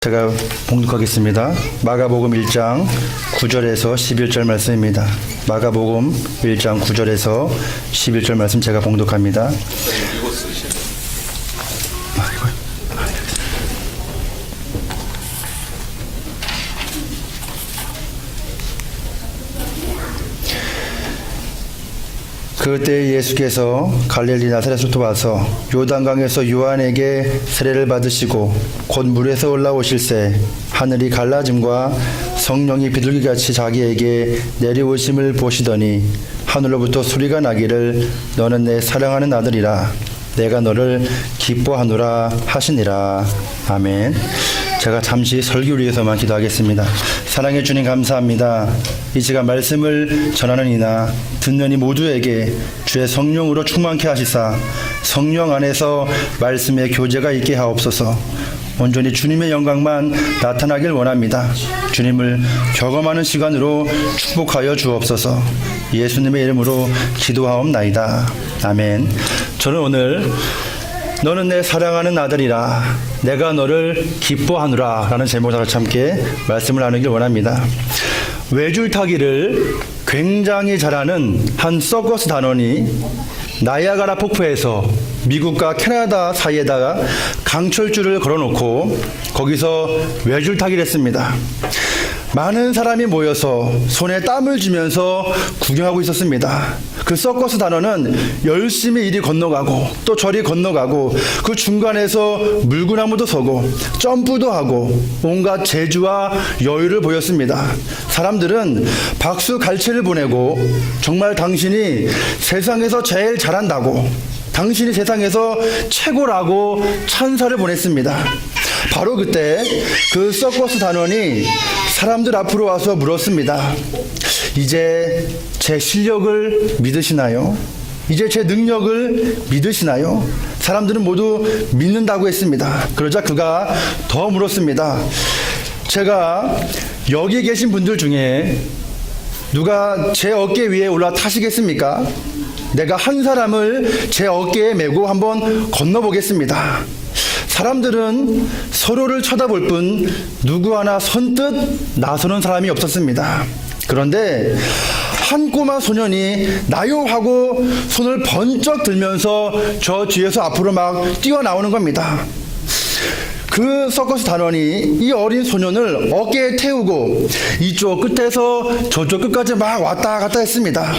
제가 봉독하겠습니다. 마가복음 1장 9절에서 11절 말씀입니다. 마가복음 1장 9절에서 11절 말씀 제가 봉독합니다. 그때 예수께서 갈릴리 나사렛으로 와서 요단강에서 요한에게 세례를 받으시고 곧 물에서 올라오실새 하늘이 갈라짐과 성령이 비둘기같이 자기에게 내려오심을 보시더니 하늘로부터 소리가 나기를 너는 내 사랑하는 아들이라 내가 너를 기뻐하노라 하시니라. 아멘. 제가 잠시 설교를 위해서만 기도하겠습니다. 사랑해 주님 감사합니다. 이 시간 말씀을 전하는 이나 듣는 이 모두에게 주의 성령으로 충만케 하시사 성령 안에서 말씀의 교제가 있게 하옵소서. 온전히 주님의 영광만 나타나길 원합니다. 주님을 경험하는 시간으로 축복하여 주옵소서. 예수님의 이름으로 기도하옵나이다. 아멘. 저는 오늘 너는 내 사랑하는 아들이라 내가 너를 기뻐하노라 라는 제목으로 같이 함께 말씀을 나누길 원합니다. 외줄타기를 굉장히 잘하는 한 서커스 단원이 나이아가라 폭포에서 미국과 캐나다 사이에다가 강철줄을 걸어놓고 거기서 외줄타기를 했습니다. 많은 사람이 모여서 손에 땀을 쥐면서 구경하고 있었습니다. 그 서커스 단원은 열심히 이리 건너가고 또 저리 건너가고 그 중간에서 물구나무도 서고 점프도 하고 온갖 재주와 여유를 보였습니다. 사람들은 박수 갈채를 보내고 정말 당신이 세상에서 제일 잘한다고 당신이 세상에서 최고라고 찬사를 보냈습니다. 바로 그때 그 서커스 단원이 사람들 앞으로 와서 물었습니다. 이제 제 실력을 믿으시나요? 이제 제 능력을 믿으시나요? 사람들은 모두 믿는다고 했습니다. 그러자 그가 더 물었습니다. 제가 여기 계신 분들 중에 누가 제 어깨 위에 올라 타시겠습니까? 내가 한 사람을 제 어깨에 메고 한번 건너보겠습니다. 사람들은 서로를 쳐다볼 뿐 누구 하나 선뜻 나서는 사람이 없었습니다. 그런데 한 꼬마 소년이 나요 하고 손을 번쩍 들면서 저 뒤에서 앞으로 막 뛰어나오는 겁니다. 그 서커스 단원이 이 어린 소년을 어깨에 태우고 이쪽 끝에서 저쪽 끝까지 막 왔다 갔다 했습니다.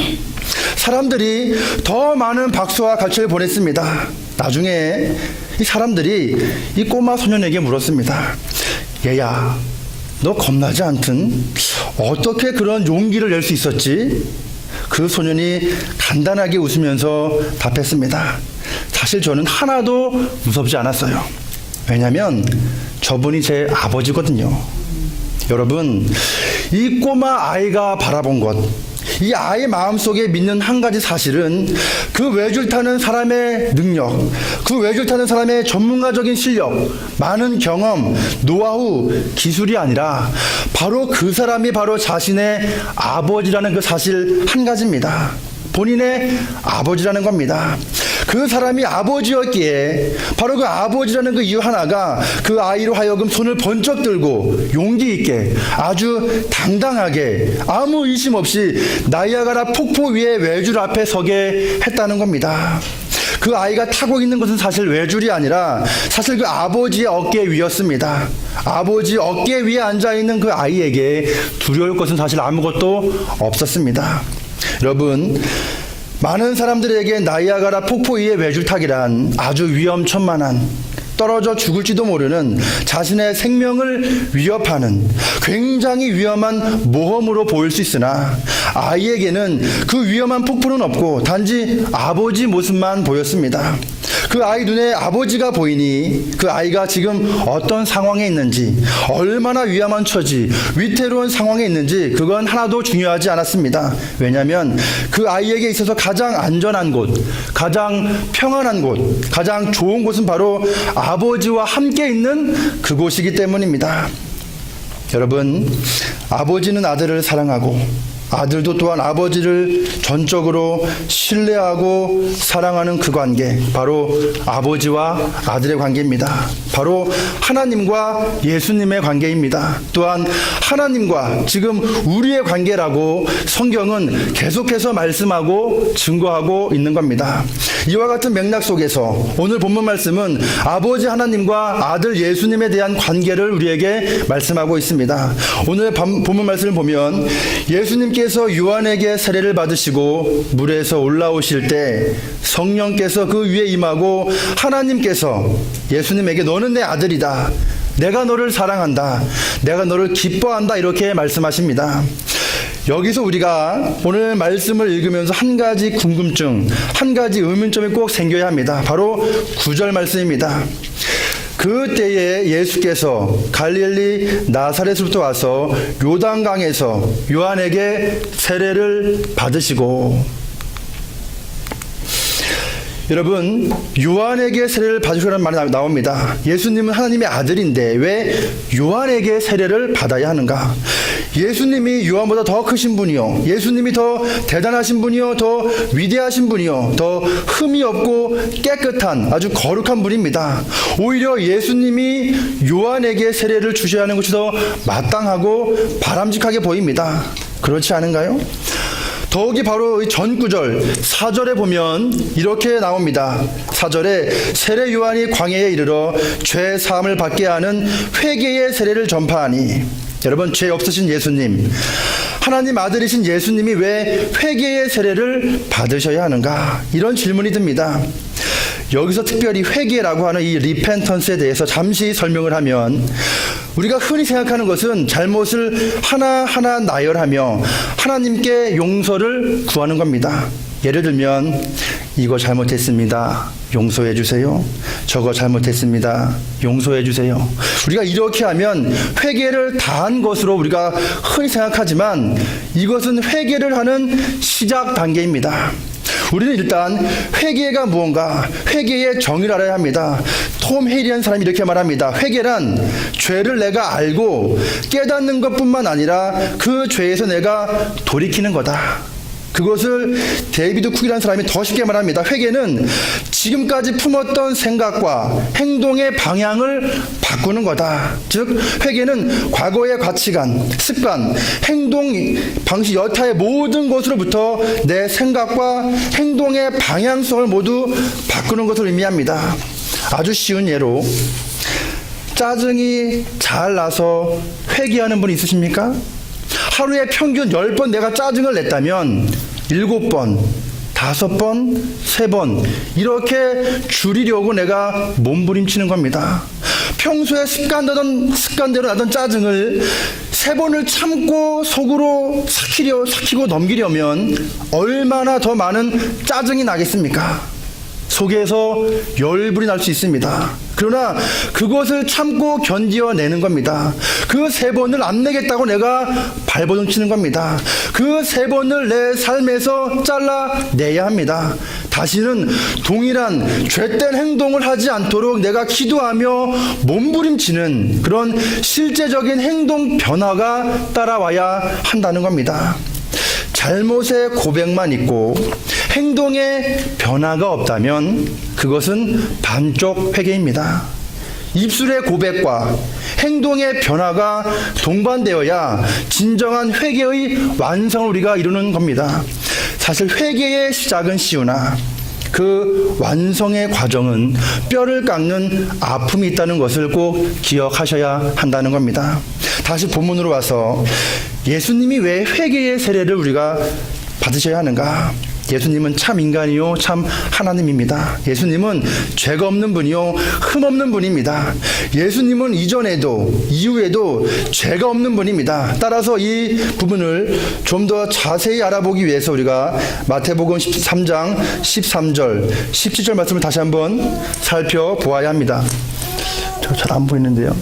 사람들이 더 많은 박수와 갈채를 보냈습니다. 나중에 이 사람들이 이 꼬마 소년에게 물었습니다. 얘야, 너 겁나지 않든 어떻게 그런 용기를 낼 수 있었지? 그 소년이 간단하게 웃으면서 답했습니다. 사실 저는 하나도 무섭지 않았어요. 왜냐하면 저분이 제 아버지거든요. 여러분, 이 꼬마 아이가 바라본 것, 이 아이 마음속에 믿는 한 가지 사실은 그 외줄 타는 사람의 능력, 그 외줄 타는 사람의 전문가적인 실력, 많은 경험, 노하우, 기술이 아니라 바로 그 사람이 바로 자신의 아버지라는 그 사실 한 가지입니다. 본인의 아버지라는 겁니다. 그 사람이 아버지였기에 바로 그 아버지라는 그 이유 하나가 그 아이로 하여금 손을 번쩍 들고 용기 있게 아주 당당하게 아무 의심 없이 나이아가라 폭포 위에 외줄 앞에 서게 했다는 겁니다. 그 아이가 타고 있는 것은 사실 외줄이 아니라 사실 그 아버지의 어깨 위였습니다. 아버지 어깨 위에 앉아있는 그 아이에게 두려울 것은 사실 아무것도 없었습니다. 여러분, 많은 사람들에게 나이아가라 폭포 위의 외줄타기란 아주 위험천만한, 떨어져 죽을지도 모르는, 자신의 생명을 위협하는 굉장히 위험한 모험으로 보일 수 있으나 아이에게는 그 위험한 폭포는 없고 단지 아버지 모습만 보였습니다. 그 아이 눈에 아버지가 보이니 그 아이가 지금 어떤 상황에 있는지, 얼마나 위험한 처지, 위태로운 상황에 있는지 그건 하나도 중요하지 않았습니다. 왜냐하면 그 아이에게 있어서 가장 안전한 곳, 가장 평안한 곳, 가장 좋은 곳은 바로 아버지와 함께 있는 그곳이기 때문입니다. 여러분, 아버지는 아들을 사랑하고 아들도 또한 아버지를 전적으로 신뢰하고 사랑하는 그 관계, 바로 아버지와 아들의 관계입니다. 바로 하나님과 예수님의 관계입니다. 또한 하나님과 지금 우리의 관계라고 성경은 계속해서 말씀하고 증거하고 있는 겁니다. 이와 같은 맥락 속에서 오늘 본문 말씀은 아버지 하나님과 아들 예수님에 대한 관계를 우리에게 말씀하고 있습니다. 오늘 본문 말씀을 보면 예수님께서 요한에게 세례를 받으시고 물에서 올라오실 때 성령께서 그 위에 임하고 하나님께서 예수님에게 너는 내 아들이다. 내가 너를 사랑한다. 내가 너를 기뻐한다. 이렇게 말씀하십니다. 여기서 우리가 오늘 말씀을 읽으면서 한 가지 궁금증, 한 가지 의문점이 꼭 생겨야 합니다. 바로 9절 말씀입니다. 그때에 예수께서 갈릴리 나사렛으로부터 와서 요단강에서 요한에게 세례를 받으시고, 여러분, 요한에게 세례를 받으시라는 말이 나옵니다. 예수님은 하나님의 아들인데 왜 요한에게 세례를 받아야 하는가? 예수님이 요한보다 더 크신 분이요, 예수님이 더 대단하신 분이요, 더 위대하신 분이요, 더 흠이 없고 깨끗한 아주 거룩한 분입니다. 오히려 예수님이 요한에게 세례를 주셔야 하는 것이 더 마땅하고 바람직하게 보입니다. 그렇지 않은가요? 더욱이 바로 이 전 구절 4절에 보면 이렇게 나옵니다. 4절에 세례 요한이 광야에 이르러 죄 사함을 받게 하는 회개의 세례를 전파하니, 여러분, 죄 없으신 예수님, 하나님 아들이신 예수님이 왜 회개의 세례를 받으셔야 하는가? 이런 질문이 듭니다. 여기서 특별히 회개라고 하는 이 리펜턴스에 대해서 잠시 설명을 하면, 우리가 흔히 생각하는 것은 잘못을 하나하나 나열하며 하나님께 용서를 구하는 겁니다. 예를 들면, 이거 잘못했습니다. 용서해 주세요. 저거 잘못했습니다. 용서해 주세요. 우리가 이렇게 하면 회개를 다한 것으로 우리가 흔히 생각하지만 이것은 회개를 하는 시작 단계입니다. 우리는 일단 회개가 무언가, 회개의 정의를 알아야 합니다. 톰 헤이리라는 사람이 이렇게 말합니다. 회개란 죄를 내가 알고 깨닫는 것뿐만 아니라 그 죄에서 내가 돌이키는 거다. 그것을 데이비드 쿡이라는 사람이 더 쉽게 말합니다. 회개는 지금까지 품었던 생각과 행동의 방향을 바꾸는 거다. 즉, 회개는 과거의 가치관, 습관, 행동, 방식 여타의 모든 것으로부터 내 생각과 행동의 방향성을 모두 바꾸는 것을 의미합니다. 아주 쉬운 예로, 짜증이 잘 나서 회개하는 분 있으십니까? 하루에 평균 10번 내가 짜증을 냈다면 7번, 5번, 3번 이렇게 줄이려고 내가 몸부림치는 겁니다. 평소에 습관대로 나던 짜증을 3번을 참고 속으로 삭히고 넘기려면 얼마나 더 많은 짜증이 나겠습니까? 속에서 열불이 날 수 있습니다. 그러나 그것을 참고 견디어내는 겁니다. 그 3번을 안 내겠다고 내가 발버둥치는 겁니다. 그 3번을 내 삶에서 잘라내야 합니다. 다시는 동일한 죄된 행동을 하지 않도록 내가 기도하며 몸부림치는 그런 실제적인 행동 변화가 따라와야 한다는 겁니다. 잘못의 고백만 있고 행동의 변화가 없다면 그것은 반쪽 회개입니다. 입술의 고백과 행동의 변화가 동반되어야 진정한 회개의 완성을 우리가 이루는 겁니다. 사실 회개의 시작은 쉬우나 그 완성의 과정은 뼈를 깎는 아픔이 있다는 것을 꼭 기억하셔야 한다는 겁니다. 다시 본문으로 와서 예수님이 왜 회개의 세례를 우리가 받으셔야 하는가? 예수님은 참 인간이요 참 하나님입니다. 예수님은 죄가 없는 분이요 흠 없는 분입니다. 예수님은 이전에도 이후에도 죄가 없는 분입니다. 따라서 이 부분을 좀 더 자세히 알아보기 위해서 우리가 마태복음 13장 13절 17절 말씀을 다시 한번 살펴보아야 합니다. 저 잘 안 보이는데요.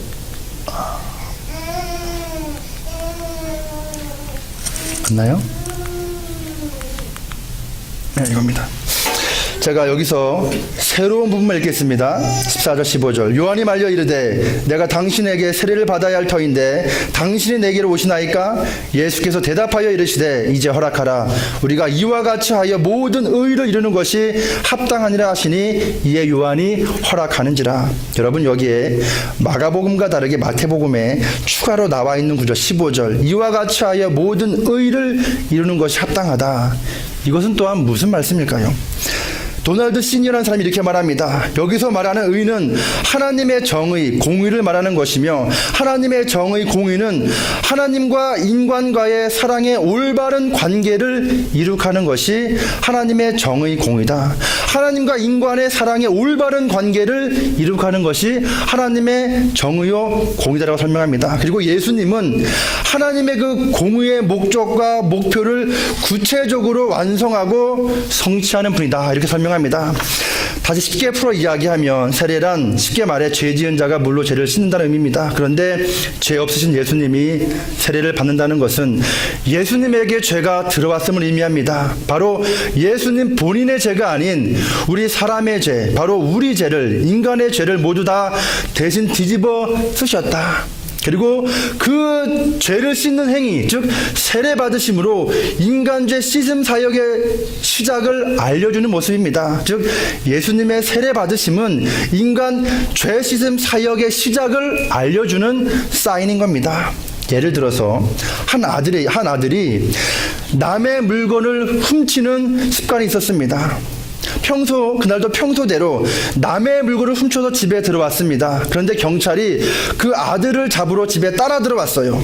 맞나요? 네, 이겁니다. 제가 여기서 새로운 부분만 읽겠습니다. 14절 15절. 요한이 말려 이르되 내가 당신에게 세례를 받아야 할 터인데 당신이 내게로 오시나이까? 예수께서 대답하여 이르시되 이제 허락하라. 우리가 이와 같이 하여 모든 의를 이루는 것이 합당하니라 하시니 이에 요한이 허락하는지라. 여러분, 여기에 마가복음과 다르게 마태복음에 추가로 나와 있는 구절 15절, 이와 같이 하여 모든 의를 이루는 것이 합당하다. 이것은 또한 무슨 말씀일까요? 도널드 시니어라는 사람이 이렇게 말합니다. 여기서 말하는 의는 하나님의 정의, 공의를 말하는 것이며, 하나님의 정의, 공의는 하나님과 인간과의 사랑의 올바른 관계를 이룩하는 것이 하나님의 정의, 공의다. 하나님과 인간의 사랑의 올바른 관계를 이룩하는 것이 하나님의 정의요 공의다라고 설명합니다. 그리고 예수님은 하나님의 그 공의의 목적과 목표를 구체적으로 완성하고 성취하는 분이다, 이렇게 설명합니다. 다시 쉽게 풀어 이야기하면 세례란 쉽게 말해 죄 지은 자가 물로 죄를 씻는다는 의미입니다. 그런데 죄 없으신 예수님이 세례를 받는다는 것은 예수님에게 죄가 들어왔음을 의미합니다. 바로 예수님 본인의 죄가 아닌 우리 사람의 죄, 바로 우리 죄를, 인간의 죄를 모두 다 대신 뒤집어 쓰셨다. 그리고 그 죄를 씻는 행위, 즉 세례 받으심으로 인간죄 씻음 사역의 시작을 알려주는 모습입니다. 즉 예수님의 세례 받으심은 인간 죄 씻음 사역의 시작을 알려주는 사인인 겁니다. 예를 들어서 한 아들이 남의 물건을 훔치는 습관이 있었습니다. 그날도 평소대로 남의 물건을 훔쳐서 집에 들어왔습니다. 그런데 경찰이 그 아들을 잡으러 집에 따라 들어왔어요.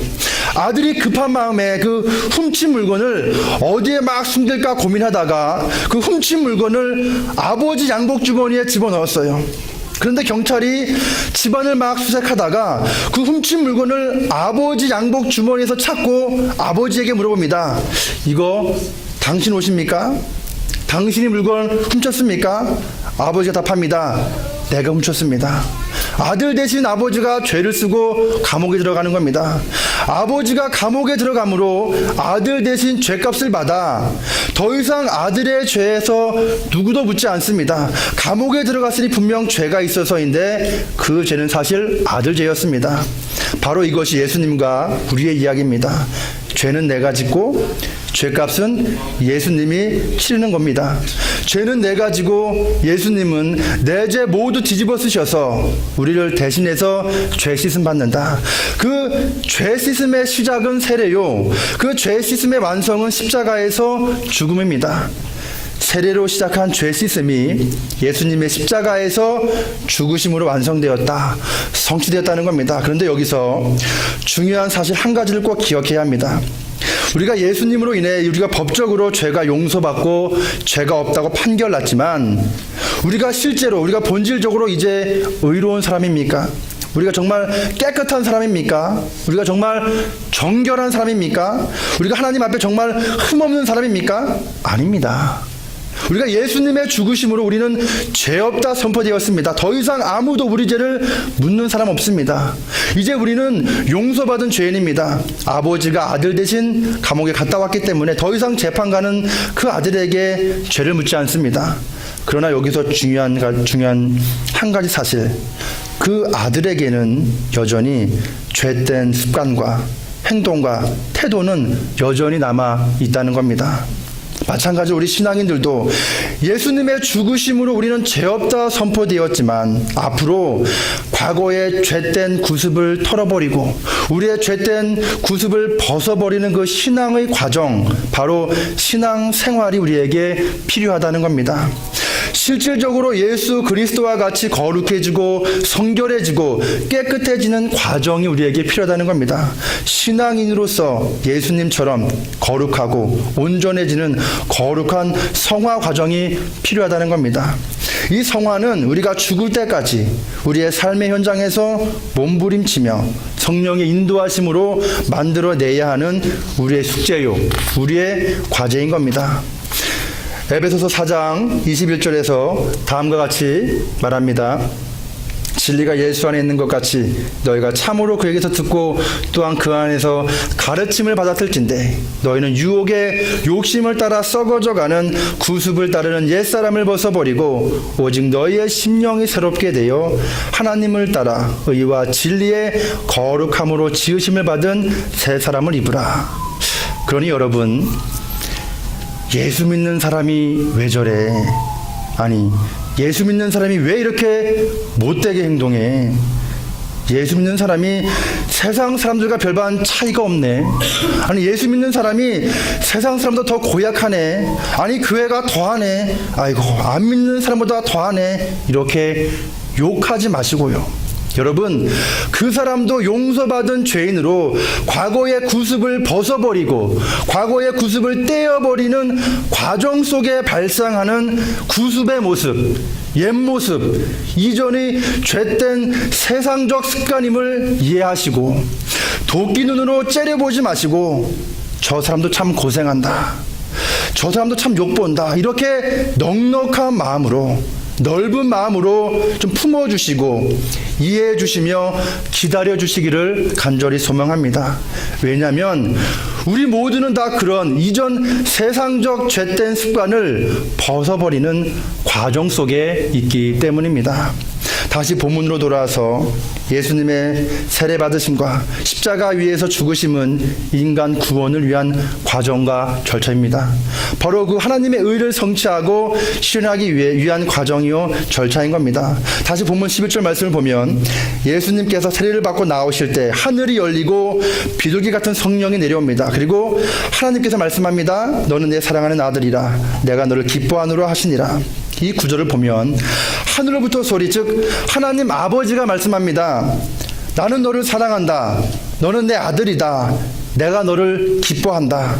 아들이 급한 마음에 그 훔친 물건을 어디에 막 숨길까 고민하다가 그 훔친 물건을 아버지 양복 주머니에 집어넣었어요. 그런데 경찰이 집안을 막 수색하다가 그 훔친 물건을 아버지 양복 주머니에서 찾고 아버지에게 물어봅니다. 이거 당신 옷입니까? 당신이 물건을 훔쳤습니까? 아버지가 답합니다. 내가 훔쳤습니다. 아들 대신 아버지가 죄를 쓰고 감옥에 들어가는 겁니다. 아버지가 감옥에 들어가므로 아들 대신 죄값을 받아 더 이상 아들의 죄에서 누구도 묻지 않습니다. 감옥에 들어갔으니 분명 죄가 있어서인데 그 죄는 사실 아들 죄였습니다. 바로 이것이 예수님과 우리의 이야기입니다. 죄는 내가 짓고 죄값은 예수님이 치르는 겁니다. 죄는 내가 지고 예수님은 내 죄 모두 뒤집어 쓰셔서 우리를 대신해서 죄 씻음 받는다. 그 죄 씻음의 시작은 세례요, 그 죄 씻음의 완성은 십자가에서 죽음입니다. 세례로 시작한 죄 씻음이 예수님의 십자가에서 죽으심으로 완성되었다, 성취되었다는 겁니다. 그런데 여기서 중요한 사실 한 가지를 꼭 기억해야 합니다. 우리가 예수님으로 인해 우리가 법적으로 죄가 용서받고 죄가 없다고 판결났지만 우리가 본질적으로 이제 의로운 사람입니까? 우리가 정말 깨끗한 사람입니까? 우리가 정말 정결한 사람입니까? 우리가 하나님 앞에 정말 흠없는 사람입니까? 아닙니다. 우리가 예수님의 죽으심으로 우리는 죄 없다 선포되었습니다. 더 이상 아무도 우리 죄를 묻는 사람 없습니다. 이제 우리는 용서받은 죄인입니다. 아버지가 아들 대신 감옥에 갔다 왔기 때문에 더 이상 재판관은 그 아들에게 죄를 묻지 않습니다. 그러나 여기서 중요한 한 가지 사실, 그 아들에게는 여전히 죄된 습관과 행동과 태도는 여전히 남아 있다는 겁니다. 마찬가지로 우리 신앙인들도 예수님의 죽으심으로 우리는 죄 없다 선포되었지만 앞으로 과거의 죄된 구습을 털어버리고 우리의 죄된 구습을 벗어버리는 그 신앙의 과정, 바로 신앙 생활이 우리에게 필요하다는 겁니다. 실질적으로 예수 그리스도와 같이 거룩해지고 성결해지고 깨끗해지는 과정이 우리에게 필요하다는 겁니다. 신앙인으로서 예수님처럼 거룩하고 온전해지는 거룩한 성화 과정이 필요하다는 겁니다. 이 성화는 우리가 죽을 때까지 우리의 삶의 현장에서 몸부림치며 성령의 인도하심으로 만들어내야 하는 우리의 숙제요, 우리의 과제인 겁니다. 에베소서 4장 21절에서 다음과 같이 말합니다. 진리가 예수 안에 있는 것 같이 너희가 참으로 그에게서 듣고 또한 그 안에서 가르침을 받았을진데 너희는 유혹의 욕심을 따라 썩어져가는 구습을 따르는 옛사람을 벗어버리고 오직 너희의 심령이 새롭게 되어 하나님을 따라 의와 진리의 거룩함으로 지으심을 받은 새 사람을 입으라. 그러니 여러분, 예수 믿는 사람이 왜 저래? 아니, 예수 믿는 사람이 왜 이렇게 못되게 행동해? 예수 믿는 사람이 세상 사람들과 별반 차이가 없네. 아니, 예수 믿는 사람이 세상 사람보다 더 고약하네. 아니, 그 애가 더하네. 아이고, 안 믿는 사람보다 더하네. 이렇게 욕하지 마시고요. 여러분, 그 사람도 용서받은 죄인으로 과거의 구습을 벗어버리고 과거의 구습을 떼어버리는 과정 속에 발생하는 구습의 모습, 옛 모습, 이전의 죄된 세상적 습관임을 이해하시고 도끼 눈으로 째려보지 마시고 저 사람도 참 고생한다, 저 사람도 참 욕본다, 이렇게 넉넉한 마음으로, 넓은 마음으로 좀 품어주시고 이해해 주시며 기다려 주시기를 간절히 소망합니다. 왜냐하면 우리 모두는 다 그런 이전 세상적 죄된 습관을 벗어버리는 과정 속에 있기 때문입니다. 다시 본문으로 돌아와서 예수님의 세례 받으심과 십자가 위에서 죽으심은 인간 구원을 위한 과정과 절차입니다. 바로 그 하나님의 의를 성취하고 실현하기 위한 과정이요 절차인 겁니다. 다시 본문 11절 말씀을 보면 예수님께서 세례를 받고 나오실 때 하늘이 열리고 비둘기 같은 성령이 내려옵니다. 그리고 하나님께서 말씀합니다. 너는 내 사랑하는 아들이라 내가 너를 기뻐하노라 하시니라. 이 구절을 보면 하늘로부터 소리, 즉 하나님 아버지가 말씀합니다. 나는 너를 사랑한다. 너는 내 아들이다. 내가 너를 기뻐한다.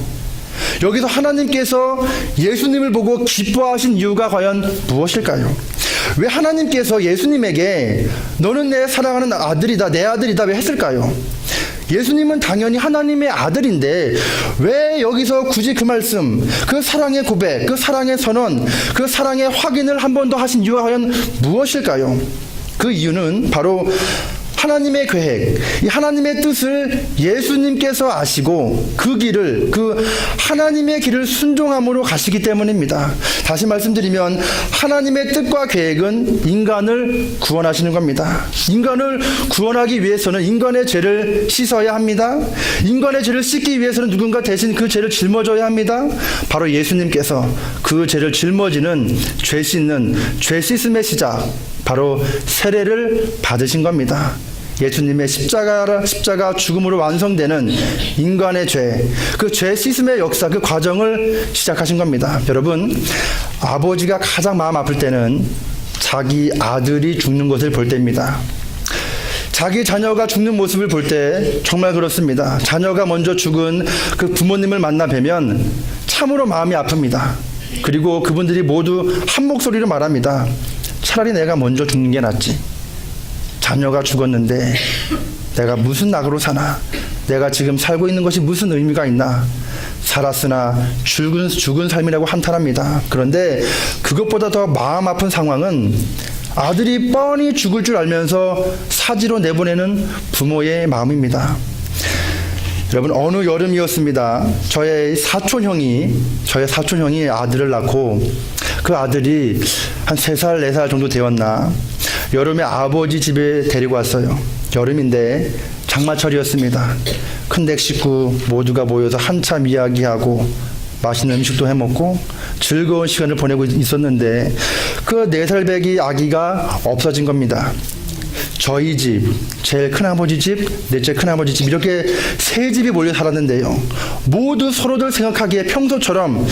여기서 하나님께서 예수님을 보고 기뻐하신 이유가 과연 무엇일까요? 왜 하나님께서 예수님에게 너는 내 사랑하는 아들이다, 내 아들이다 왜 했을까요? 예수님은 당연히 하나님의 아들인데 왜 여기서 굳이 그 말씀, 그 사랑의 고백, 그 사랑의 선언, 그 사랑의 확인을 한 번 더 하신 이유가 과연 무엇일까요? 그 이유는 바로 하나님의 계획, 이 하나님의 뜻을 예수님께서 아시고 그 길을, 그 하나님의 길을 순종함으로 가시기 때문입니다. 다시 말씀드리면 하나님의 뜻과 계획은 인간을 구원하시는 겁니다. 인간을 구원하기 위해서는 인간의 죄를 씻어야 합니다. 인간의 죄를 씻기 위해서는 누군가 대신 그 죄를 짊어져야 합니다. 바로 예수님께서 그 죄를 짊어지는 죄 씻는, 죄 씻음의 시작, 바로 세례를 받으신 겁니다. 예수님의 십자가 죽음으로 완성되는 인간의 죄, 그 죄 씻음의 역사, 그 과정을 시작하신 겁니다. 여러분, 아버지가 가장 마음 아플 때는 자기 아들이 죽는 것을 볼 때입니다. 자기 자녀가 죽는 모습을 볼 때 정말 그렇습니다. 자녀가 먼저 죽은 그 부모님을 만나 뵈면 참으로 마음이 아픕니다. 그리고 그분들이 모두 한 목소리로 말합니다. 차라리 내가 먼저 죽는 게 낫지. 자녀가 죽었는데 내가 무슨 낙으로 사나? 내가 지금 살고 있는 것이 무슨 의미가 있나? 살았으나 죽은 삶이라고 한탄합니다. 그런데 그것보다 더 마음 아픈 상황은 아들이 뻔히 죽을 줄 알면서 사지로 내보내는 부모의 마음입니다. 여러분, 어느 여름이었습니다. 저의 사촌형이 아들을 낳고 그 아들이 한 3살, 4살 정도 되었나 여름에 아버지 집에 데리고 왔어요. 여름인데 장마철이었습니다. 큰댁 식구 모두가 모여서 한참 이야기하고 맛있는 음식도 해먹고 즐거운 시간을 보내고 있었는데 그 4살 배기 아기가 없어진 겁니다. 저희 집, 제일 큰아버지 집, 넷째 큰아버지 집, 이렇게 3집이 몰려 살았는데요. 모두 서로들 생각하기에 평소처럼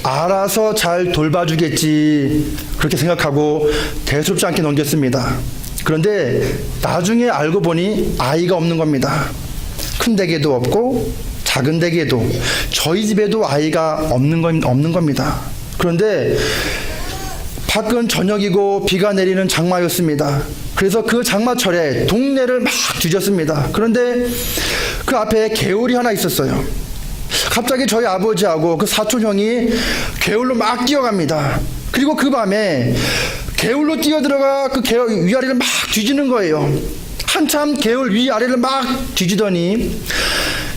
알아서 잘 돌봐주겠지 그렇게 생각하고 대수롭지 않게 넘겼습니다. 그런데 나중에 알고 보니 아이가 없는 겁니다. 큰 댁에도 없고 작은 댁에도, 저희 집에도 아이가 없는 겁니다. 그런데 밖은 저녁이고 비가 내리는 장마였습니다. 그래서 그 장마철에 동네를 막 뒤졌습니다. 그런데 그 앞에 개울이 하나 있었어요. 갑자기 저희 아버지하고 그 사촌형이 개울로 막 뛰어갑니다. 그리고 그 밤에 개울로 뛰어들어가 그 개울 위아래를 막 뒤지는 거예요. 한참 개울 위아래를 막 뒤지더니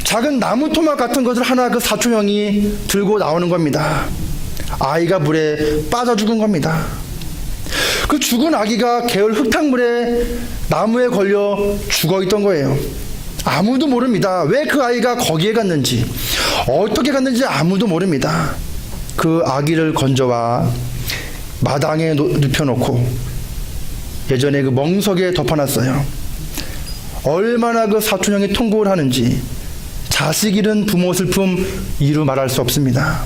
작은 나무 토막 같은 것을 하나 그 사촌형이 들고 나오는 겁니다. 아이가 물에 빠져 죽은 겁니다. 그 죽은 아기가 개울 흙탕물에 나무에 걸려 죽어 있던 거예요. 아무도 모릅니다. 왜 그 아이가 거기에 갔는지, 어떻게 갔는지 아무도 모릅니다. 그 아기를 건져와 마당에 눕혀놓고 예전에 그 멍석에 덮어놨어요. 얼마나 그 사촌형이 통곡을 하는지 자식 잃은 부모 슬픔 이루 말할 수 없습니다.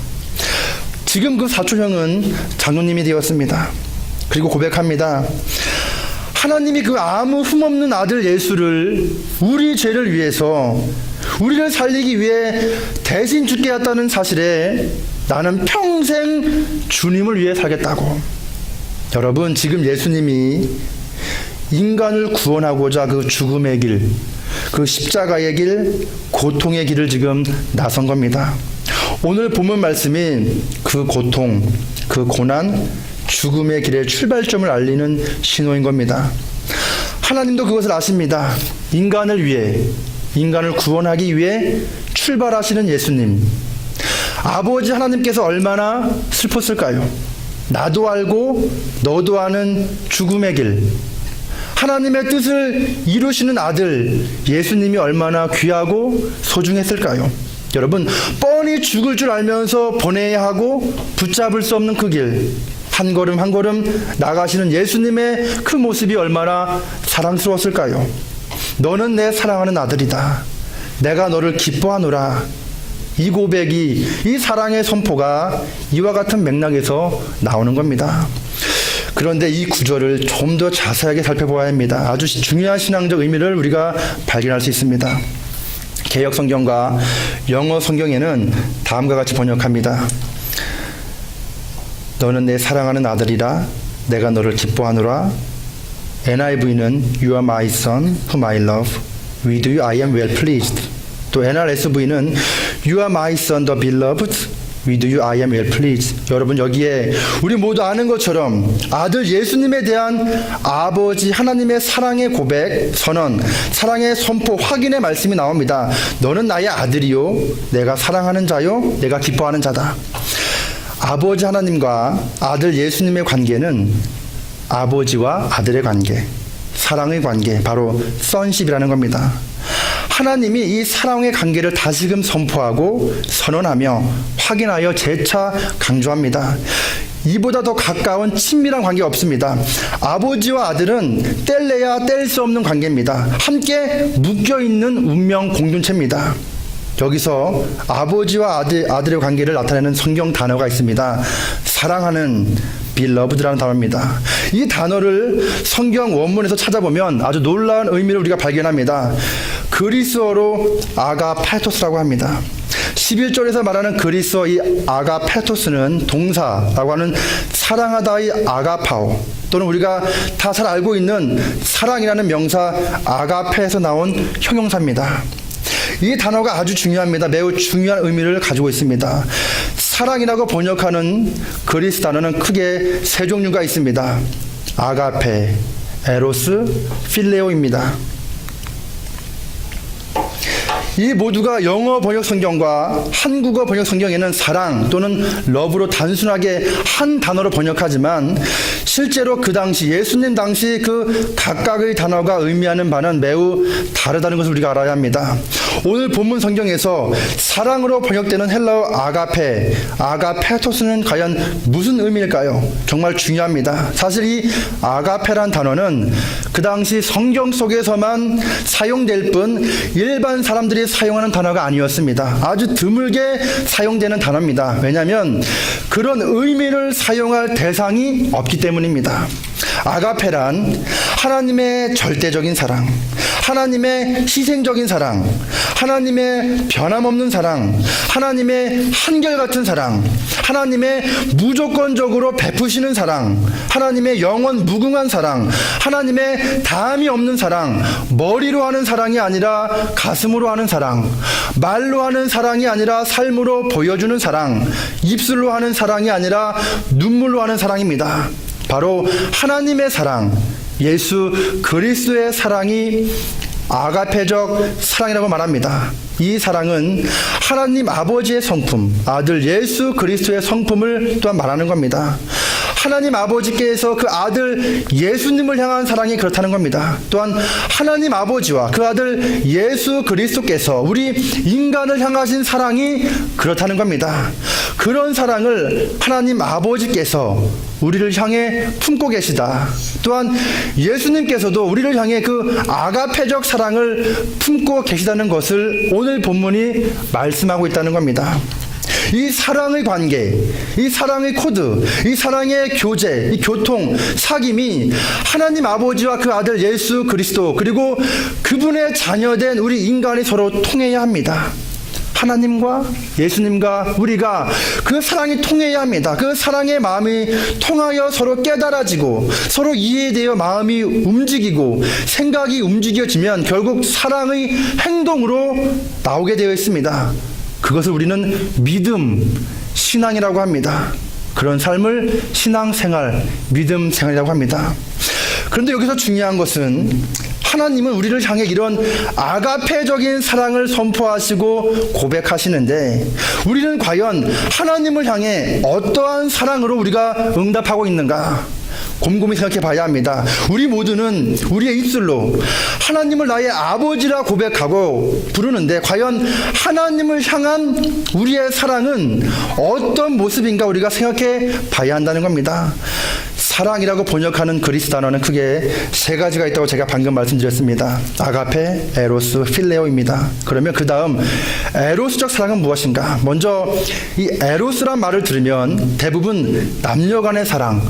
지금 그 사촌형은 장로님이 되었습니다. 그리고 고백합니다. 하나님이 그 아무 흠없는 아들 예수를 우리 죄를 위해서 우리를 살리기 위해 대신 죽게 했다는 사실에 나는 평생 주님을 위해 살겠다고. 여러분, 지금 예수님이 인간을 구원하고자 그 죽음의 길, 그 십자가의 길, 고통의 길을 지금 나선 겁니다. 오늘 본문 말씀이 그 고통, 그 고난, 죽음의 길의 출발점을 알리는 신호인 겁니다. 하나님도 그것을 아십니다. 인간을 위해, 인간을 구원하기 위해 출발하시는 예수님. 아버지 하나님께서 얼마나 슬펐을까요? 나도 알고 너도 아는 죽음의 길. 하나님의 뜻을 이루시는 아들 예수님이 얼마나 귀하고 소중했을까요? 여러분, 뻔히 죽을 줄 알면서 보내야 하고 붙잡을 수 없는 그 길, 한 걸음 한 걸음 나가시는 예수님의 그 모습이 얼마나 사랑스러웠을까요? 너는 내 사랑하는 아들이다. 내가 너를 기뻐하노라. 이 고백이, 이 사랑의 선포가 이와 같은 맥락에서 나오는 겁니다. 그런데 이 구절을 좀 더 자세하게 살펴보아야 합니다. 아주 중요한 신앙적 의미를 우리가 발견할 수 있습니다. 개역 성경과 영어 성경에는 다음과 같이 번역합니다. 너는 내 사랑하는 아들이라 내가 너를 기뻐하노라. NIV는 You are my son whom I love. With you I am well pleased. 또 NRSV는 You are my son the beloved. With you I am well pleased. 여러분, 여기에 우리 모두 아는 것처럼 아들 예수님에 대한 아버지 하나님의 사랑의 고백, 선언, 사랑의 선포, 확인의 말씀이 나옵니다. 너는 나의 아들이요 내가 사랑하는 자요 내가 기뻐하는 자다. 아버지 하나님과 아들 예수님의 관계는 아버지와 아들의 관계, 사랑의 관계, 바로 sonship이라는 겁니다. 하나님이 이 사랑의 관계를 다시금 선포하고 선언하며 확인하여 재차 강조합니다. 이보다 더 가까운 친밀한 관계가 없습니다. 아버지와 아들은 뗄래야 뗄 수 없는 관계입니다. 함께 묶여있는 운명 공동체입니다. 여기서 아버지와 아들의 관계를 나타내는 성경 단어가 있습니다. 사랑하는, beloved라는 단어입니다. 이 단어를 성경 원문에서 찾아보면 아주 놀라운 의미를 우리가 발견합니다. 그리스어로 아가페토스라고 합니다. 11절에서 말하는 그리스어 이 아가페토스는 동사라고 하는 사랑하다의 아가파오, 또는 우리가 다 잘 알고 있는 사랑이라는 명사 아가페에서 나온 형용사입니다. 이 단어가 아주 중요합니다. 매우 중요한 의미를 가지고 있습니다. 사랑이라고 번역하는 그리스 단어는 크게 세 종류가 있습니다. 아가페, 에로스, 필레오입니다. 이 모두가 영어 번역 성경과 한국어 번역 성경에는 사랑 또는 러브로 단순하게 한 단어로 번역하지만 실제로 그 당시 예수님 당시 그 각각의 단어가 의미하는 바는 매우 다르다는 것을 우리가 알아야 합니다. 오늘 본문 성경에서 사랑으로 번역되는 헬라어 아가페, 아가페토스는 과연 무슨 의미일까요? 정말 중요합니다. 사실 이 아가페란 단어는 그 당시 성경 속에서만 사용될 뿐 일반 사람들이 사용하는 단어가 아니었습니다. 아주 드물게 사용되는 단어입니다. 왜냐하면 그런 의미를 사용할 대상이 없기 때문입니다. 아가페란 하나님의 절대적인 사랑, 하나님의 희생적인 사랑, 하나님의 변함없는 사랑, 하나님의 한결같은 사랑, 하나님의 무조건적으로 베푸시는 사랑, 하나님의 영원 무궁한 사랑, 하나님의 다함이 없는 사랑, 머리로 하는 사랑이 아니라 가슴으로 하는 사랑, 말로 하는 사랑이 아니라 삶으로 보여주는 사랑, 입술로 하는 사랑이 아니라 눈물로 하는 사랑입니다. 바로 하나님의 사랑, 예수 그리스도의 사랑이 아가페적 사랑이라고 말합니다. 이 사랑은 하나님 아버지의 성품, 아들 예수 그리스도의 성품을 또한 말하는 겁니다. 하나님 아버지께서 그 아들 예수님을 향한 사랑이 그렇다는 겁니다. 또한 하나님 아버지와 그 아들 예수 그리스도께서 우리 인간을 향하신 사랑이 그렇다는 겁니다. 그런 사랑을 하나님 아버지께서 우리를 향해 품고 계시다. 또한 예수님께서도 우리를 향해 그 아가페적 사랑을 품고 계시다는 것을 오늘 본문이 말씀하고 있다는 겁니다. 이 사랑의 관계, 이 사랑의 코드, 이 사랑의 교제, 이 교통, 사귐이 하나님 아버지와 그 아들 예수 그리스도 그리고 그분의 자녀된 우리 인간이 서로 통해야 합니다. 하나님과 예수님과 우리가 그 사랑이 통해야 합니다. 그 사랑의 마음이 통하여 서로 깨달아지고 서로 이해되어 마음이 움직이고 생각이 움직여지면 결국 사랑의 행동으로 나오게 되어 있습니다. 그것을 우리는 믿음, 신앙이라고 합니다. 그런 삶을 신앙생활, 믿음생활이라고 합니다. 그런데 여기서 중요한 것은 하나님은 우리를 향해 이런 아가페적인 사랑을 선포하시고 고백하시는데 우리는 과연 하나님을 향해 어떠한 사랑으로 우리가 응답하고 있는가? 곰곰이 생각해 봐야 합니다. 우리 모두는 우리의 입술로 하나님을 나의 아버지라 고백하고 부르는데 과연 하나님을 향한 우리의 사랑은 어떤 모습인가 우리가 생각해 봐야 한다는 겁니다. 사랑이라고 번역하는 그리스 단어는 크게 세 가지가 있다고 제가 방금 말씀드렸습니다. 아가페, 에로스, 필레오입니다. 그러면 그 다음 에로스적 사랑은 무엇인가? 먼저 이 에로스란 말을 들으면 대부분 남녀 간의 사랑,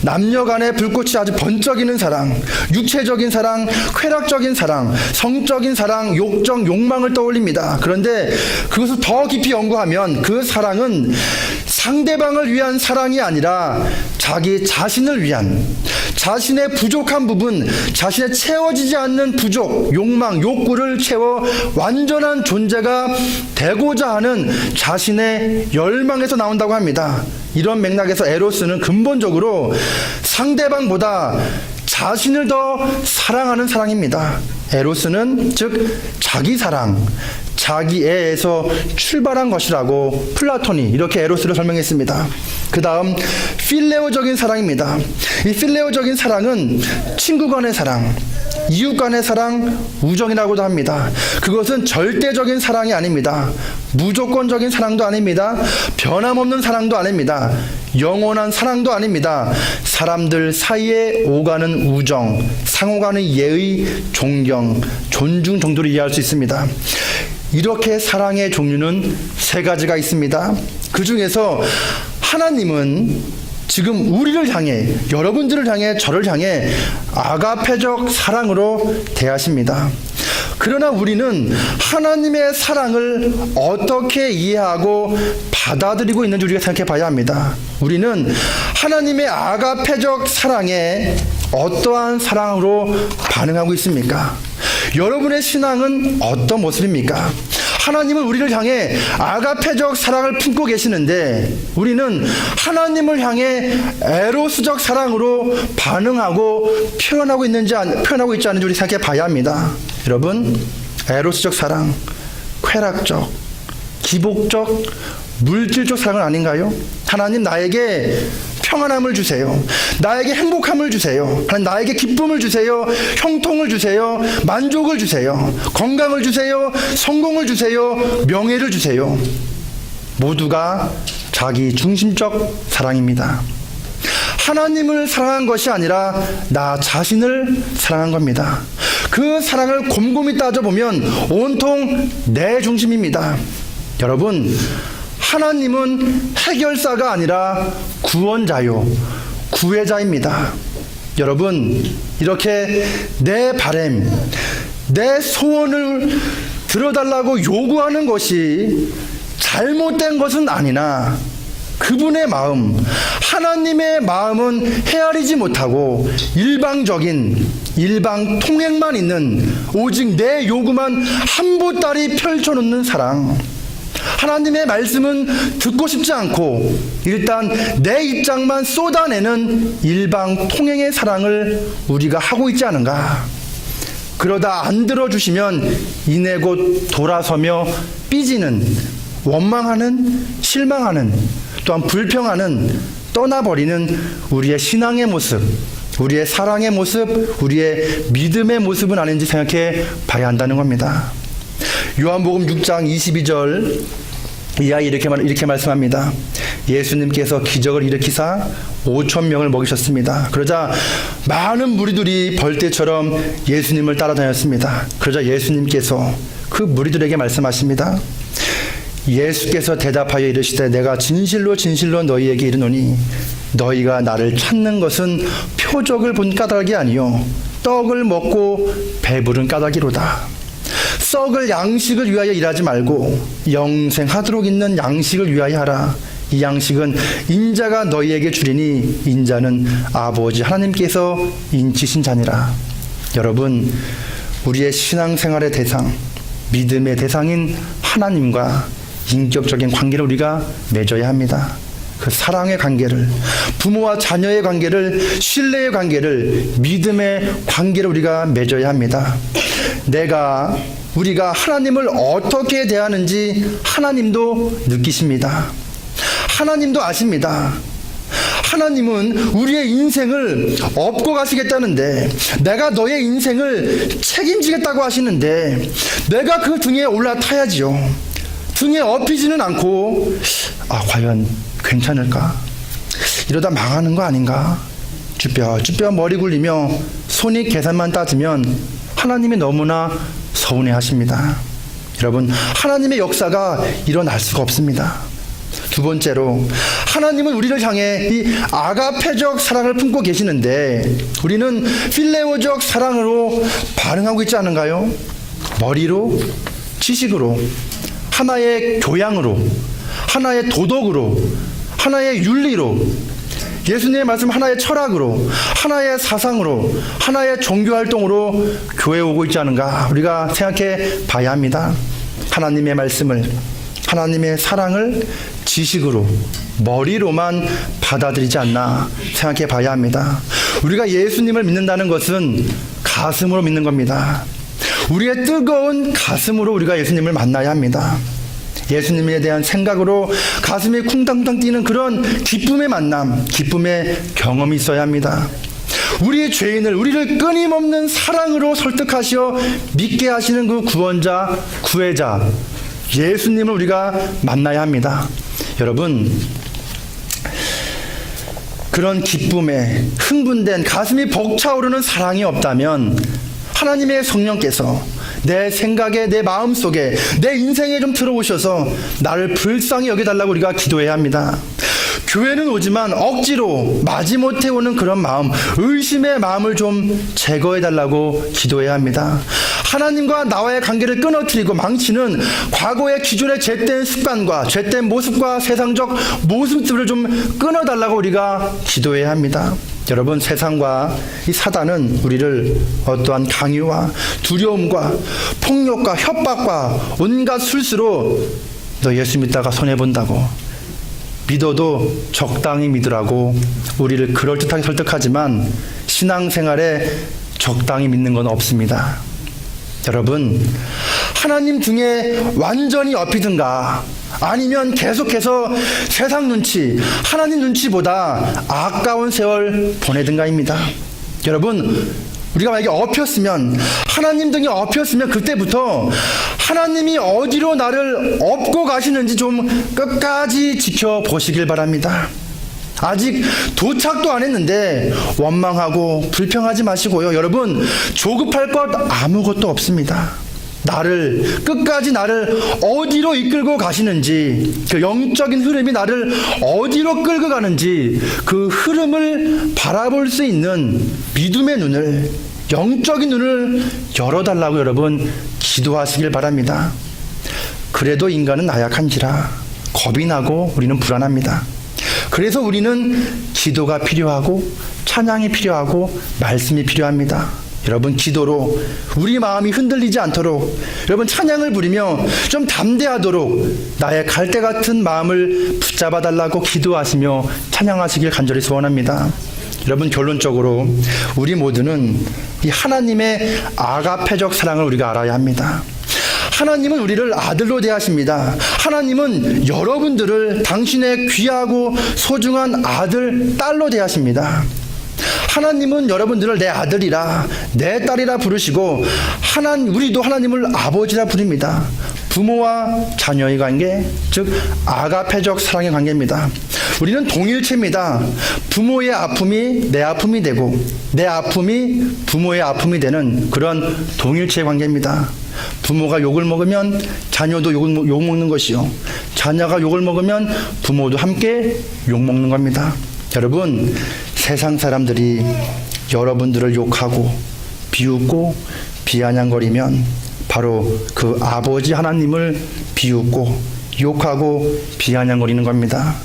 남녀 간의 불꽃이 아주 번쩍이는 사랑, 육체적인 사랑, 쾌락적인 사랑, 성적인 사랑, 욕정, 욕망을 떠올립니다. 그런데 그것을 더 깊이 연구하면 그 사랑은 상대방을 위한 사랑이 아니라 자기 자신을 위한, 자신의 부족한 부분, 자신의 채워지지 않는 부족, 욕망, 욕구를 채워 완전한 존재가 되고자 하는 자신의 열망에서 나온다고 합니다. 이런 맥락에서 에로스는 근본적으로 상대방보다 자신을 더 사랑하는 사랑입니다. 에로스는 즉 자기 사랑, 자기애에서 출발한 것이라고 플라톤이 이렇게 에로스를 설명했습니다. 그 다음 필레오적인 사랑입니다. 이 필레오적인 사랑은 친구 간의 사랑, 이웃 간의 사랑, 우정이라고도 합니다. 그것은 절대적인 사랑이 아닙니다. 무조건적인 사랑도 아닙니다. 변함없는 사랑도 아닙니다. 영원한 사랑도 아닙니다. 사람들 사이에 오가는 우정, 상호간의 예의, 존경, 존중 정도로 이해할 수 있습니다. 이렇게 사랑의 종류는 세 가지가 있습니다. 그 중에서 하나님은 지금 우리를 향해, 여러분들을 향해, 저를 향해 아가페적 사랑으로 대하십니다. 그러나 우리는 하나님의 사랑을 어떻게 이해하고 받아들이고 있는지 우리가 생각해 봐야 합니다. 우리는 하나님의 아가페적 사랑에 어떠한 사랑으로 반응하고 있습니까? 여러분의 신앙은 어떤 모습입니까? 하나님은 우리를 향해 아가페적 사랑을 품고 계시는데 우리는 하나님을 향해 에로스적 사랑으로 반응하고 표현하고 있지 않은지 우리 생각해 봐야 합니다. 여러분, 에로스적 사랑, 쾌락적, 기복적, 물질적 사랑은 아닌가요? 하나님 나에게 평안함을 주세요. 나에게 행복함을 주세요. 나에게 기쁨을 주세요. 형통을 주세요. 만족을 주세요. 건강을 주세요. 성공을 주세요. 명예를 주세요. 모두가 자기 중심적 사랑입니다. 하나님을 사랑한 것이 아니라 나 자신을 사랑한 겁니다. 그 사랑을 곰곰이 따져보면 온통 내 중심입니다. 여러분, 하나님은 해결사가 아니라 구원자요, 구해자입니다. 여러분, 이렇게 내 바람, 내 소원을 들어달라고 요구하는 것이 잘못된 것은 아니나 그분의 마음, 하나님의 마음은 헤아리지 못하고 일방 통행만 있는 오직 내 요구만 한보따리 펼쳐놓는 사랑, 하나님의 말씀은 듣고 싶지 않고 일단 내 입장만 쏟아내는 일방 통행의 사랑을 우리가 하고 있지 않은가. 그러다 안 들어주시면 이내 곧 돌아서며 삐지는, 원망하는, 실망하는, 또한 불평하는, 떠나버리는 우리의 신앙의 모습, 우리의 사랑의 모습, 우리의 믿음의 모습은 아닌지 생각해 봐야 한다는 겁니다. 요한복음 6장 22절 이하 이렇게 말씀합니다. 예수님께서 기적을 일으키사 5,000명을 먹이셨습니다. 그러자 많은 무리들이 벌떼처럼 예수님을 따라다녔습니다. 그러자 예수님께서 그 무리들에게 말씀하십니다. 예수께서 대답하여 이르시되 내가 진실로 진실로 너희에게 이르노니 너희가 나를 찾는 것은 표적을 본 까닭이 아니요 떡을 먹고 배부른 까닭이로다. 썩을 양식을 위하여 일하지 말고 영생하도록 있는 양식을 위하여 하라. 이 양식은 인자가 너희에게 주리니 인자는 아버지 하나님께서 인치신 자니라. 여러분, 우리의 신앙생활의 대상, 믿음의 대상인 하나님과 인격적인 관계를 우리가 맺어야 합니다. 그 사랑의 관계를, 부모와 자녀의 관계를, 신뢰의 관계를, 믿음의 관계를 우리가 맺어야 합니다. 우리가 하나님을 어떻게 대하는지 하나님도 느끼십니다. 하나님도 아십니다. 하나님은 우리의 인생을 업고 가시겠다는데, 내가 너의 인생을 책임지겠다고 하시는데 내가 그 등에 올라타야지요. 등에 업히지는 않고 과연 괜찮을까? 이러다 망하는 거 아닌가? 쭈뼛쭈뼛 머리 굴리며 손익 계산만 따지면 하나님이 너무나 서운해 하십니다. 여러분, 하나님의 역사가 일어날 수가 없습니다. 두 번째로, 하나님은 우리를 향해 이 아가페적 사랑을 품고 계시는데 우리는 필레오적 사랑으로 반응하고 있지 않은가요? 머리로, 지식으로, 하나의 교양으로, 하나의 도덕으로, 하나의 윤리로, 예수님의 말씀 하나의 철학으로, 하나의 사상으로, 하나의 종교활동으로 교회에 오고 있지 않은가 우리가 생각해 봐야 합니다. 하나님의 말씀을, 하나님의 사랑을 지식으로, 머리로만 받아들이지 않나 생각해 봐야 합니다. 우리가 예수님을 믿는다는 것은 가슴으로 믿는 겁니다. 우리의 뜨거운 가슴으로 우리가 예수님을 만나야 합니다. 예수님에 대한 생각으로 가슴이 쿵당쿵당 뛰는 그런 기쁨의 만남, 기쁨의 경험이 있어야 합니다. 우리의 죄인을, 우리를 끊임없는 사랑으로 설득하시어 믿게 하시는 그 구원자, 구해자 예수님을 우리가 만나야 합니다. 여러분, 그런 기쁨에 흥분된 가슴이 벅차오르는 사랑이 없다면 하나님의 성령께서 내 생각에, 내 마음속에, 내 인생에 좀 들어오셔서 나를 불쌍히 여겨달라고 우리가 기도해야 합니다. 교회는 오지만 억지로 마지못해 오는 그런 마음, 의심의 마음을 좀 제거해달라고 기도해야 합니다. 하나님과 나와의 관계를 끊어뜨리고 망치는 과거의 기존의 죄된 습관과 죄된 모습과 세상적 모습들을 좀 끊어달라고 우리가 기도해야 합니다. 여러분, 세상과 이 사단은 우리를 어떠한 강요와 두려움과 폭력과 협박과 온갖 술수로 너 예수 믿다가 손해본다고, 믿어도 적당히 믿으라고 우리를 그럴듯하게 설득하지만 신앙생활에 적당히 믿는 건 없습니다. 여러분, 하나님 등에 완전히 업히든가 아니면 계속해서 세상 눈치, 하나님 눈치보다 아까운 세월 보내든가입니다. 여러분, 우리가 만약에 업혔으면, 하나님 등에 업혔으면 그때부터 하나님이 어디로 나를 업고 가시는지 좀 끝까지 지켜보시길 바랍니다. 아직 도착도 안 했는데 원망하고 불평하지 마시고요. 여러분, 조급할 것 아무것도 없습니다. 끝까지 나를 어디로 이끌고 가시는지, 그 영적인 흐름이 나를 어디로 끌고 가는지 그 흐름을 바라볼 수 있는 믿음의 눈을, 영적인 눈을 열어달라고 여러분 기도하시길 바랍니다. 그래도 인간은 나약한지라 겁이 나고 우리는 불안합니다. 그래서 우리는 기도가 필요하고 찬양이 필요하고 말씀이 필요합니다. 여러분 기도로 우리 마음이 흔들리지 않도록 여러분 찬양을 부리며 좀 담대하도록 나의 갈대 같은 마음을 붙잡아 달라고 기도하시며 찬양하시길 간절히 소원합니다. 여러분 결론적으로 우리 모두는 이 하나님의 아가페적 사랑을 우리가 알아야 합니다. 하나님은 우리를 아들로 대하십니다. 하나님은 여러분들을 당신의 귀하고 소중한 아들, 딸로 대하십니다. 하나님은 여러분들을 내 아들이라 내 딸이라 부르시고 우리도 하나님을 아버지라 부릅니다. 부모와 자녀의 관계, 즉 아가페적 사랑의 관계입니다. 우리는 동일체입니다. 부모의 아픔이 내 아픔이 되고 내 아픔이 부모의 아픔이 되는 그런 동일체 관계입니다. 부모가 욕을 먹으면 자녀도 욕 먹는 것이요, 자녀가 욕을 먹으면 부모도 함께 욕 먹는 겁니다. 여러분, 세상 사람들이 여러분들을 욕하고 비웃고 비아냥거리면 바로 그 아버지 하나님을 비웃고 욕하고 비아냥거리는 겁니다.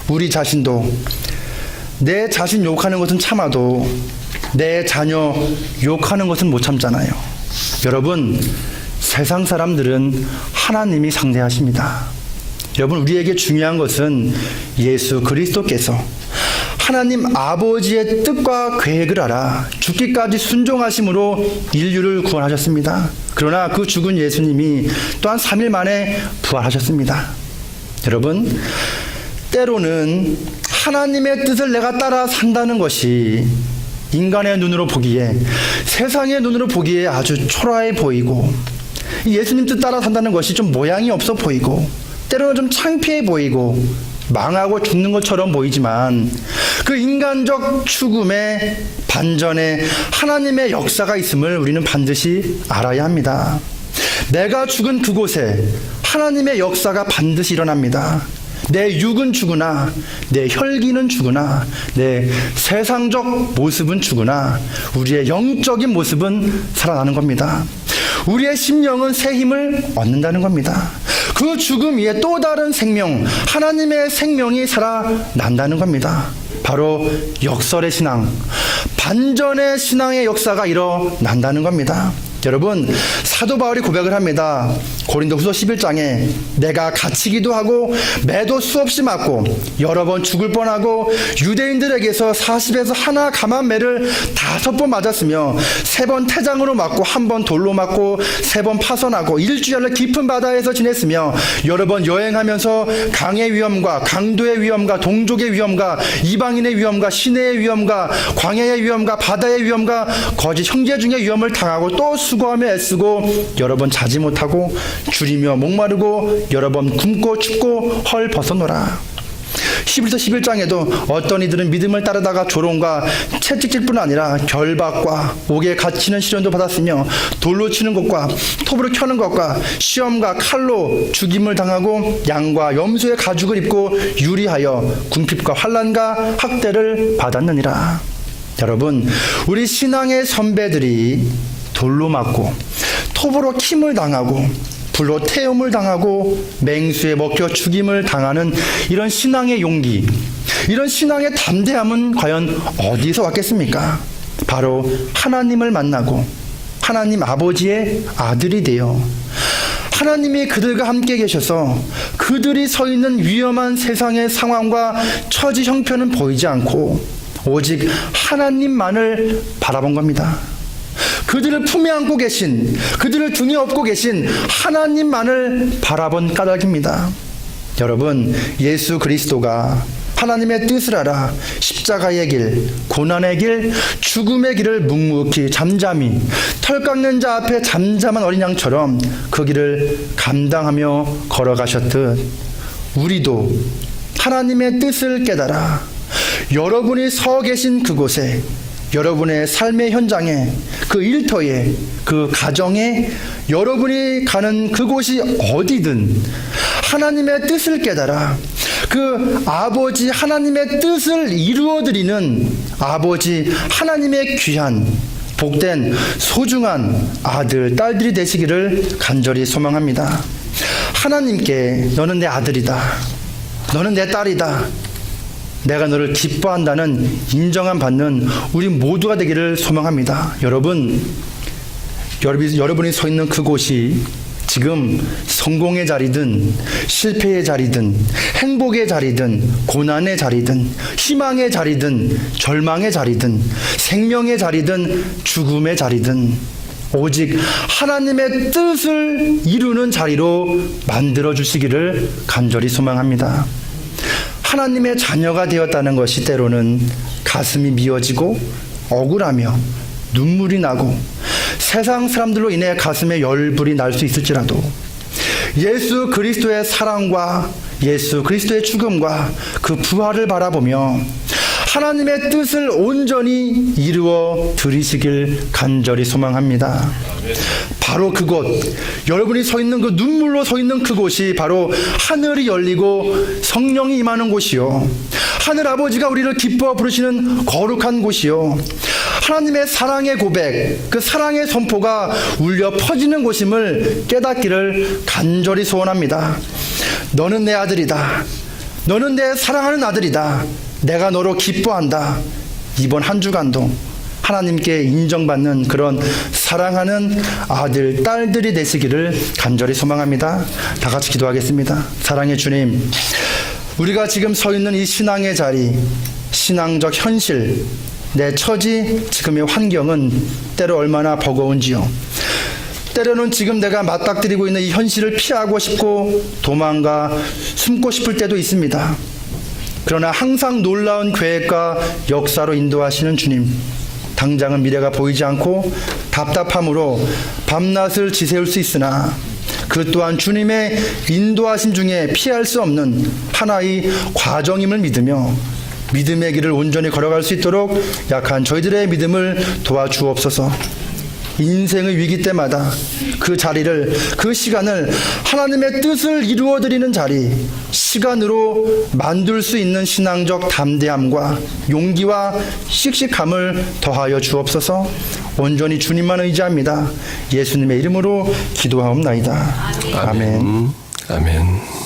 우리 자신도 내 자신 욕하는 것은 참아도 내 자녀 욕하는 것은 못 참잖아요. 여러분, 세상 사람들은 하나님이 상대하십니다. 여러분, 우리에게 중요한 것은 예수 그리스도께서 하나님 아버지의 뜻과 계획을 알아 죽기까지 순종하심으로 인류를 구원하셨습니다. 그러나 그 죽은 예수님이 또한 3일 만에 부활하셨습니다. 여러분, 때로는 하나님의 뜻을 내가 따라 산다는 것이 인간의 눈으로 보기에, 세상의 눈으로 보기에 아주 초라해 보이고, 예수님 뜻 따라 산다는 것이 좀 모양이 없어 보이고, 때로는 좀 창피해 보이고 망하고 죽는 것처럼 보이지만, 그 인간적 죽음의 반전에 하나님의 역사가 있음을 우리는 반드시 알아야 합니다. 내가 죽은 그곳에 하나님의 역사가 반드시 일어납니다. 내 육은 죽으나 내 혈기는 죽으나 내 세상적 모습은 죽으나 우리의 영적인 모습은 살아나는 겁니다. 우리의 심령은 새 힘을 얻는다는 겁니다. 그 죽음 위에 또 다른 생명, 하나님의 생명이 살아난다는 겁니다. 바로 역설의 신앙, 반전의 신앙의 역사가 일어난다는 겁니다. 여러분, 사도 바울이 고백을 합니다. 고린도후서 11장에 내가 갇히기도 하고 매도 수없이 맞고 여러 번 죽을 뻔하고 유대인들에게서 40에서 하나 감한 매를 5번 맞았으며 3번 태장으로 맞고 1번 돌로 맞고 3번 파선하고 일주일을 깊은 바다에서 지냈으며 여러 번 여행하면서 강의 위험과 강도의 위험과 동족의 위험과 이방인의 위험과 시내의 위험과 광야의 위험과 바다의 위험과 거짓 형제 중의 위험을 당하고 또 수고하며 애쓰고 여러 번 자지 못하고 줄이며 목마르고 여러 번 굶고 춥고 헐 벗어노라. 히브리서 11장에도 어떤 이들은 믿음을 따르다가 조롱과 채찍질뿐 아니라 결박과 옥에 갇히는 시련도 받았으며 돌로 치는 것과 톱으로 켜는 것과 시험과 칼로 죽임을 당하고 양과 염소의 가죽을 입고 유리하여 궁핍과 환난과 학대를 받았느니라. 여러분, 우리 신앙의 선배들이 돌로 맞고 톱으로 킴을 당하고 불로 태움을 당하고 맹수에 먹혀 죽임을 당하는 이런 신앙의 용기, 이런 신앙의 담대함은 과연 어디서 왔겠습니까? 바로 하나님을 만나고 하나님 아버지의 아들이 되어 하나님이 그들과 함께 계셔서 그들이 서 있는 위험한 세상의 상황과 처지 형편은 보이지 않고 오직 하나님만을 바라본 겁니다. 그들을 품에 안고 계신, 그들을 등에 업고 계신 하나님만을 바라본 까닭입니다. 여러분, 예수 그리스도가 하나님의 뜻을 알아 십자가의 길, 고난의 길, 죽음의 길을 묵묵히 잠잠히 털 깎는 자 앞에 잠잠한 어린 양처럼 그 길을 감당하며 걸어가셨듯 우리도 하나님의 뜻을 깨달아 여러분이 서 계신 그곳에, 여러분의 삶의 현장에, 그 일터에, 그 가정에, 여러분이 가는 그곳이 어디든 하나님의 뜻을 깨달아 그 아버지 하나님의 뜻을 이루어드리는 아버지 하나님의 귀한 복된 소중한 아들, 딸들이 되시기를 간절히 소망합니다. 하나님께 너는 내 아들이다, 너는 내 딸이다, 내가 너를 기뻐한다는 인정함 받는 우리 모두가 되기를 소망합니다. 여러분이 서 있는 그곳이 지금 성공의 자리든 실패의 자리든 행복의 자리든 고난의 자리든 희망의 자리든 절망의 자리든 생명의 자리든 죽음의 자리든 오직 하나님의 뜻을 이루는 자리로 만들어 주시기를 간절히 소망합니다. 하나님의 자녀가 되었다는 것이 때로는 가슴이 미어지고 억울하며 눈물이 나고 세상 사람들로 인해 가슴에 열불이 날 수 있을지라도 예수 그리스도의 사랑과 예수 그리스도의 죽음과 그 부활을 바라보며 하나님의 뜻을 온전히 이루어 드리시길 간절히 소망합니다. 바로 그곳, 여러분이 서 있는 그 눈물로 서 있는 그곳이 바로 하늘이 열리고 성령이 임하는 곳이요, 하늘 아버지가 우리를 기뻐 부르시는 거룩한 곳이요, 하나님의 사랑의 고백, 그 사랑의 선포가 울려 퍼지는 곳임을 깨닫기를 간절히 소원합니다. 너는 내 아들이다. 너는 내 사랑하는 아들이다. 내가 너로 기뻐한다. 이번 한 주간도 하나님께 인정받는 그런 사랑하는 아들, 딸들이 되시기를 간절히 소망합니다. 다 같이 기도하겠습니다. 사랑의 주님, 우리가 지금 서 있는 이 신앙의 자리, 신앙적 현실, 내 처지, 지금의 환경은 때로 얼마나 버거운지요. 때로는 지금 내가 맞닥뜨리고 있는 이 현실을 피하고 싶고 도망가 숨고 싶을 때도 있습니다. 그러나 항상 놀라운 계획과 역사로 인도하시는 주님, 당장은 미래가 보이지 않고 답답함으로 밤낮을 지새울 수 있으나 그 또한 주님의 인도하심 중에 피할 수 없는 하나의 과정임을 믿으며 믿음의 길을 온전히 걸어갈 수 있도록 약한 저희들의 믿음을 도와주옵소서. 인생의 위기 때마다 그 자리를, 그 시간을 하나님의 뜻을 이루어드리는 자리, 시간으로 만들 수 있는 신앙적 담대함과 용기와 씩씩함을 더하여 주옵소서. 온전히 주님만 의지합니다. 예수님의 이름으로 기도하옵나이다. 아멘. 아멘.